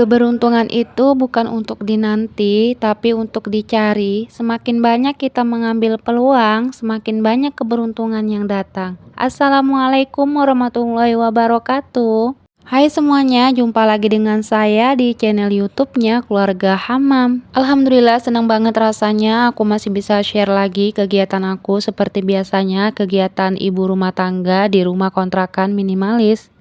Keberuntungan itu bukan untuk dinanti, tapi untuk dicari. Semakin banyak kita mengambil peluang, semakin banyak keberuntungan yang datang. Assalamualaikum warahmatullahi wabarakatuh. Hai semuanya, jumpa lagi dengan saya di channel YouTube-nya Keluarga Hammam. Alhamdulillah senang banget rasanya aku masih bisa share lagi kegiatan aku seperti biasanya, kegiatan ibu rumah tangga di rumah kontrakan minimalis.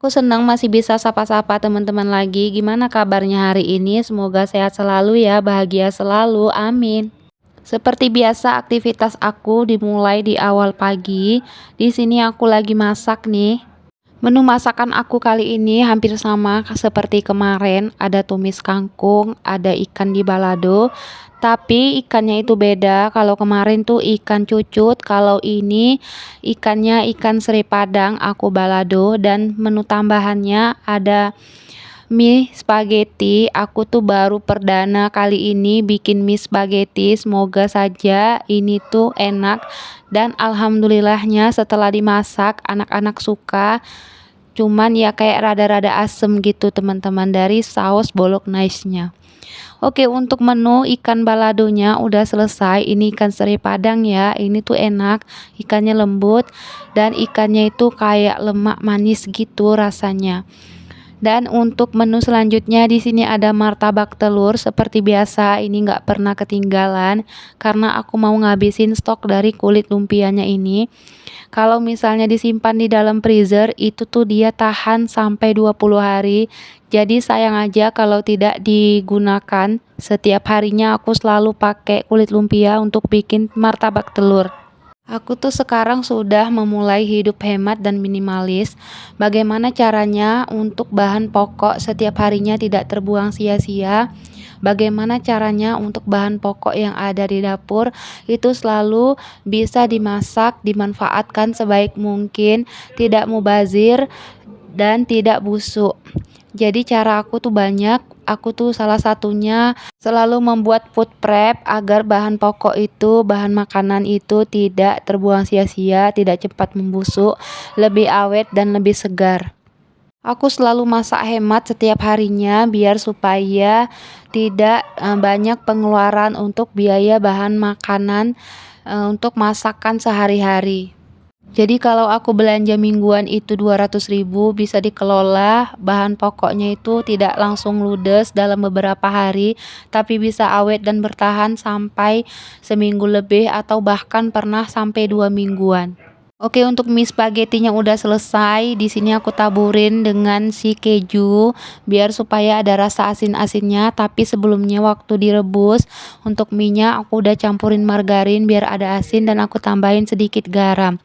Aku senang masih bisa sapa-sapa teman-teman lagi. Gimana kabarnya hari ini? Semoga sehat selalu ya, bahagia selalu. Amin. Seperti biasa aktivitas aku dimulai di awal pagi. Di sini aku lagi masak nih. Menu masakan aku kali ini hampir sama seperti kemarin, ada tumis kangkung, ada ikan di balado, tapi ikannya itu beda. Kalau kemarin tuh ikan cucut, kalau ini ikannya ikan seri padang aku balado, dan menu tambahannya ada mie spaghetti. Aku tuh baru perdana kali ini bikin mie spaghetti, semoga saja ini tuh enak, dan alhamdulillahnya setelah dimasak anak-anak suka. Cuman ya kayak rada-rada asem gitu teman-teman dari saus bolognese-nya. Oke, untuk menu ikan baladonya udah selesai. Ini ikan seri padang ya. Ini tuh enak, ikannya lembut dan ikannya itu kayak lemak manis gitu rasanya. Dan untuk menu selanjutnya di sini ada martabak telur seperti biasa. Ini nggak pernah ketinggalan karena aku mau ngabisin stok dari kulit lumpianya ini. Kalau misalnya disimpan di dalam freezer itu tuh dia tahan sampai 20 hari. Jadi sayang aja kalau tidak digunakan. Setiap harinya aku selalu pakai kulit lumpia untuk bikin martabak telur. Aku tuh sekarang sudah memulai hidup hemat dan minimalis. Bagaimana caranya untuk bahan pokok setiap harinya tidak terbuang sia-sia? Bagaimana caranya untuk bahan pokok yang ada di dapur itu selalu bisa dimasak, dimanfaatkan sebaik mungkin, tidak mubazir dan tidak busuk. Jadi cara aku tuh banyak, aku tuh salah satunya selalu membuat food prep agar bahan pokok itu, bahan makanan itu tidak terbuang sia-sia, tidak cepat membusuk, lebih awet dan lebih segar. Aku selalu masak hemat setiap harinya biar supaya tidak banyak pengeluaran untuk biaya bahan makanan untuk masakan sehari-hari. Jadi kalau aku belanja mingguan itu 200.000 bisa dikelola, bahan pokoknya itu tidak langsung ludes dalam beberapa hari, tapi bisa awet dan bertahan sampai seminggu lebih atau bahkan pernah sampai 2 mingguan. Oke, untuk mie spagettinya udah selesai. Di sini aku taburin dengan si keju biar supaya ada rasa asin-asinnya, tapi sebelumnya waktu direbus untuk mie-nya aku udah campurin margarin biar ada asin dan aku tambahin sedikit garam.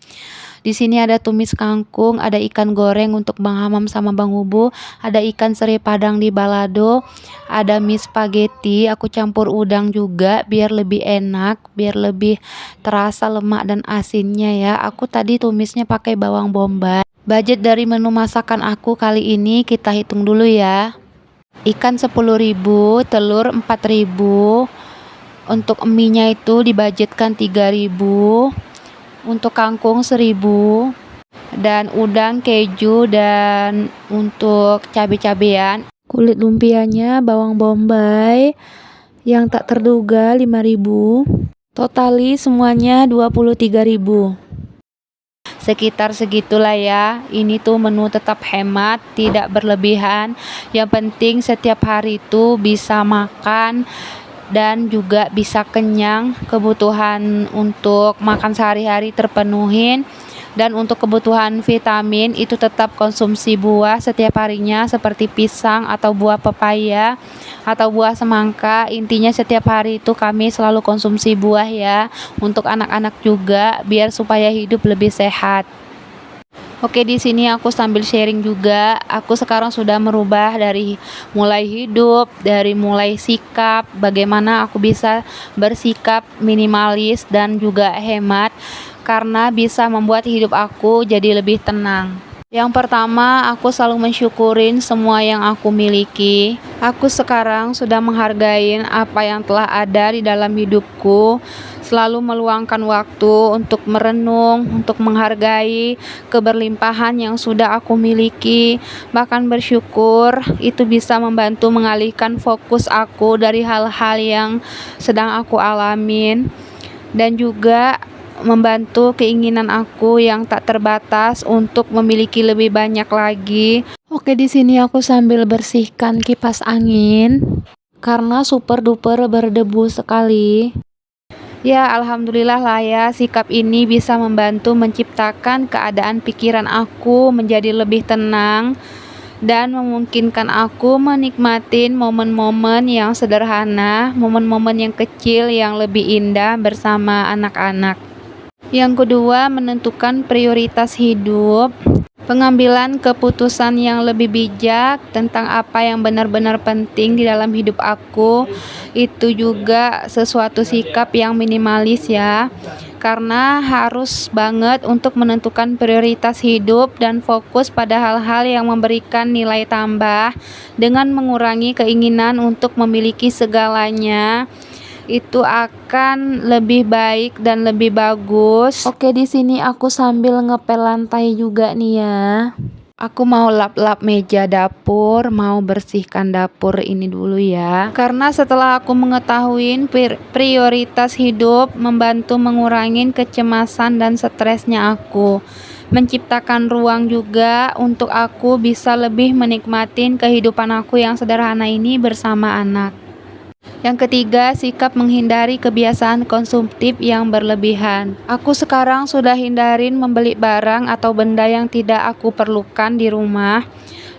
Di sini ada tumis kangkung, ada ikan goreng untuk Bang Hamam sama Bang Ubu, ada ikan seri padang di balado, ada mie spaghetti, aku campur udang juga biar lebih enak, biar lebih terasa lemak dan asinnya ya. Aku tadi tumisnya pakai bawang bombay. Budget dari menu masakan aku kali ini kita hitung dulu ya. Ikan 10.000, telur 4.000, untuk mie-nya itu dibudgetkan 3.000. Untuk kangkung 1.000 dan udang, keju, dan untuk cabai-cabean kulit lumpianya bawang bombay yang tak terduga 5.000. Totali semuanya 23.000. Sekitar segitulah ya. Ini tuh menu tetap hemat, tidak berlebihan. Yang penting setiap hari itu bisa makan dan juga bisa kenyang, kebutuhan untuk makan sehari-hari terpenuhin, dan untuk kebutuhan vitamin itu tetap konsumsi buah setiap harinya seperti pisang atau buah pepaya atau buah semangka. Intinya setiap hari itu kami selalu konsumsi buah ya, untuk anak-anak juga biar supaya hidup lebih sehat. Oke, di sini aku sambil sharing juga. Aku sekarang sudah merubah dari mulai hidup, dari mulai sikap, bagaimana aku bisa bersikap minimalis dan juga hemat karena bisa membuat hidup aku jadi lebih tenang. Yang pertama, aku selalu mensyukurin semua yang aku miliki. Aku sekarang sudah menghargai apa yang telah ada di dalam hidupku. selalu meluangkan waktu untuk merenung, untuk menghargai keberlimpahan yang sudah aku miliki, bahkan bersyukur itu bisa membantu mengalihkan fokus aku dari hal-hal yang sedang aku alamin, dan juga membantu keinginan aku yang tak terbatas untuk memiliki lebih banyak lagi. Oke, di sini aku sambil bersihkan kipas angin karena super duper berdebu sekali. Ya, alhamdulillah lah ya, sikap ini bisa membantu menciptakan keadaan pikiran aku menjadi lebih tenang dan memungkinkan aku menikmati momen-momen yang sederhana, momen-momen yang kecil yang lebih indah bersama anak-anak. Yang kedua, menentukan prioritas hidup. Pengambilan keputusan yang lebih bijak tentang apa yang benar-benar penting di dalam hidup aku, itu juga sesuatu sikap yang minimalis ya, karena harus banget untuk menentukan prioritas hidup dan fokus pada hal-hal yang memberikan nilai tambah dengan mengurangi keinginan untuk memiliki segalanya. Itu akan lebih baik dan lebih bagus. Oke, di sini aku sambil ngepel lantai juga nih ya. Aku mau lap-lap meja dapur, mau bersihkan dapur ini dulu ya. Karena setelah aku mengetahui prioritas hidup, membantu mengurangi kecemasan dan stresnya aku. Menciptakan ruang juga untuk aku bisa lebih menikmati kehidupan aku yang sederhana ini bersama anak. Yang ketiga, sikap menghindari kebiasaan konsumtif yang berlebihan. Aku sekarang sudah hindarin membeli barang atau benda yang tidak aku perlukan di rumah,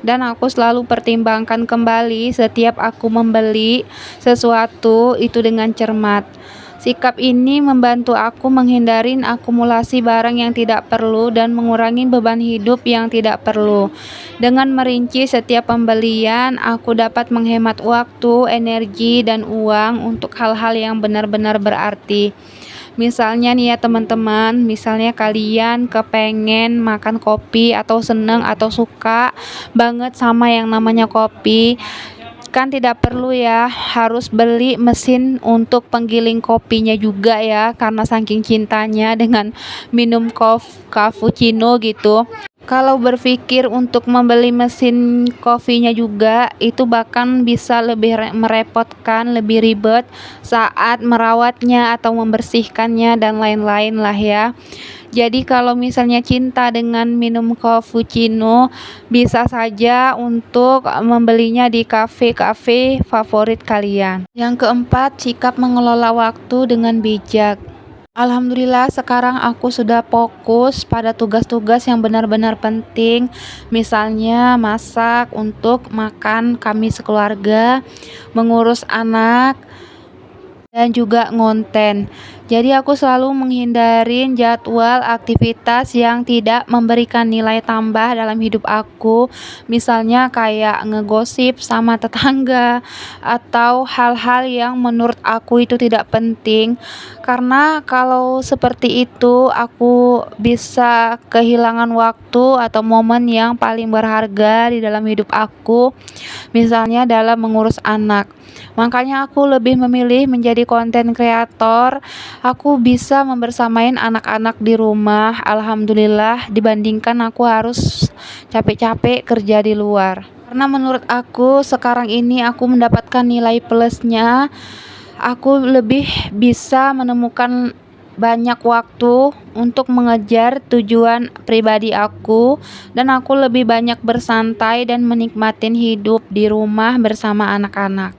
dan aku selalu pertimbangkan kembali setiap aku membeli sesuatu itu dengan cermat. Sikap ini membantu aku menghindari akumulasi barang yang tidak perlu dan mengurangi beban hidup yang tidak perlu. Dengan merinci setiap pembelian, aku dapat menghemat waktu, energi, dan uang untuk hal-hal yang benar-benar berarti. Misalnya nih ya teman-teman, misalnya kalian kepengen makan kopi atau seneng atau suka banget sama yang namanya kopi, kan tidak perlu ya harus beli mesin untuk penggiling kopinya juga ya, karena saking cintanya dengan minum cappuccino gitu. Kalau berpikir untuk membeli mesin kopinya juga, itu bahkan bisa lebih merepotkan, lebih ribet saat merawatnya atau membersihkannya dan lain-lain lah ya. Jadi kalau misalnya cinta dengan minum cappuccino, bisa saja untuk membelinya di kafe-kafe favorit kalian. Yang keempat, sikap mengelola waktu dengan bijak. Alhamdulillah sekarang aku sudah fokus pada tugas-tugas yang benar-benar penting, misalnya masak untuk makan kami sekeluarga, mengurus anak, dan juga ngonten. Jadi aku selalu menghindari jadwal aktivitas yang tidak memberikan nilai tambah dalam hidup aku, misalnya kayak ngegosip sama tetangga atau hal-hal yang menurut aku itu tidak penting, karena kalau seperti itu aku bisa kehilangan waktu atau momen yang paling berharga di dalam hidup aku, misalnya dalam mengurus anak. Makanya aku lebih memilih menjadi konten kreator. Aku bisa membersamain anak-anak di rumah, alhamdulillah, dibandingkan aku harus capek-capek kerja di luar. Karena menurut aku sekarang ini aku mendapatkan nilai plusnya. Aku lebih bisa menemukan banyak waktu untuk mengejar tujuan pribadi aku, dan aku lebih banyak bersantai dan menikmati hidup di rumah bersama anak-anak.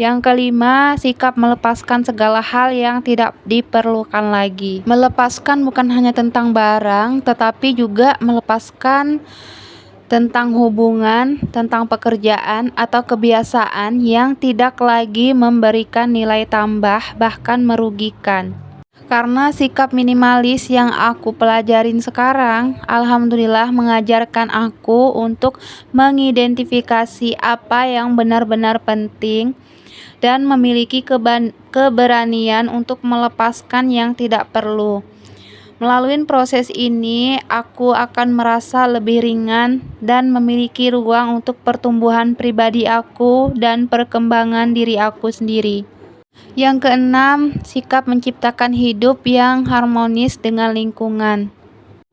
Yang kelima, sikap melepaskan segala hal yang tidak diperlukan lagi. Melepaskan bukan hanya tentang barang, tetapi juga melepaskan tentang hubungan, tentang pekerjaan, atau kebiasaan yang tidak lagi memberikan nilai tambah, bahkan merugikan. Karena sikap minimalis yang aku pelajarin sekarang, alhamdulillah mengajarkan aku untuk mengidentifikasi apa yang benar-benar penting dan memiliki keberanian untuk melepaskan yang tidak perlu. Melalui proses ini, aku akan merasa lebih ringan dan memiliki ruang untuk pertumbuhan pribadi aku dan perkembangan diri aku sendiri. Yang keenam, sikap menciptakan hidup yang harmonis dengan lingkungan.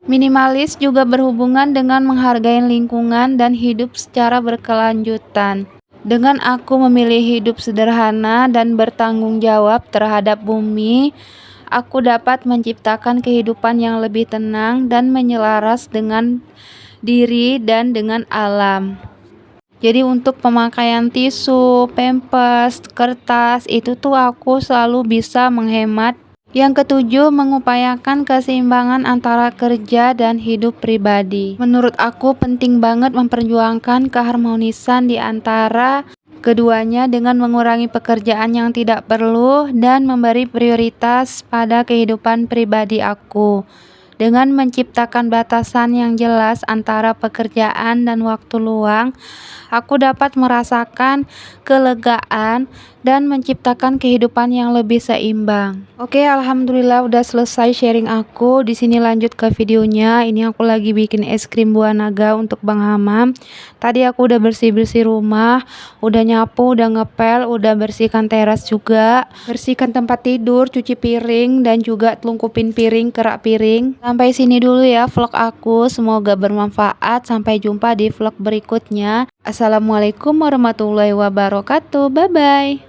Minimalis juga berhubungan dengan menghargai lingkungan dan hidup secara berkelanjutan. Dengan aku memilih hidup sederhana dan bertanggung jawab terhadap bumi, aku dapat menciptakan kehidupan yang lebih tenang dan menyelaras dengan diri dan dengan alam. Jadi untuk pemakaian tisu, pampers, kertas, itu tuh aku selalu bisa menghemat. Yang ketujuh, mengupayakan keseimbangan antara kerja dan hidup pribadi. Menurut aku penting banget memperjuangkan keharmonisan di antara keduanya dengan mengurangi pekerjaan yang tidak perlu dan memberi prioritas pada kehidupan pribadi aku. Dengan menciptakan batasan yang jelas antara pekerjaan dan waktu luang, aku dapat merasakan kelegaan dan menciptakan kehidupan yang lebih seimbang. Oke, alhamdulillah udah selesai sharing aku. Di sini lanjut ke videonya. Ini aku lagi bikin es krim buah naga untuk Bang Hamam. Tadi aku udah bersih-bersih rumah, udah nyapu, udah ngepel, udah bersihkan teras juga, bersihkan tempat tidur, cuci piring dan juga telungkupin piring, kerak piring. Sampai sini dulu ya vlog aku. Semoga bermanfaat. Sampai jumpa di vlog berikutnya. Assalamualaikum warahmatullahi wabarakatuh. Bye bye.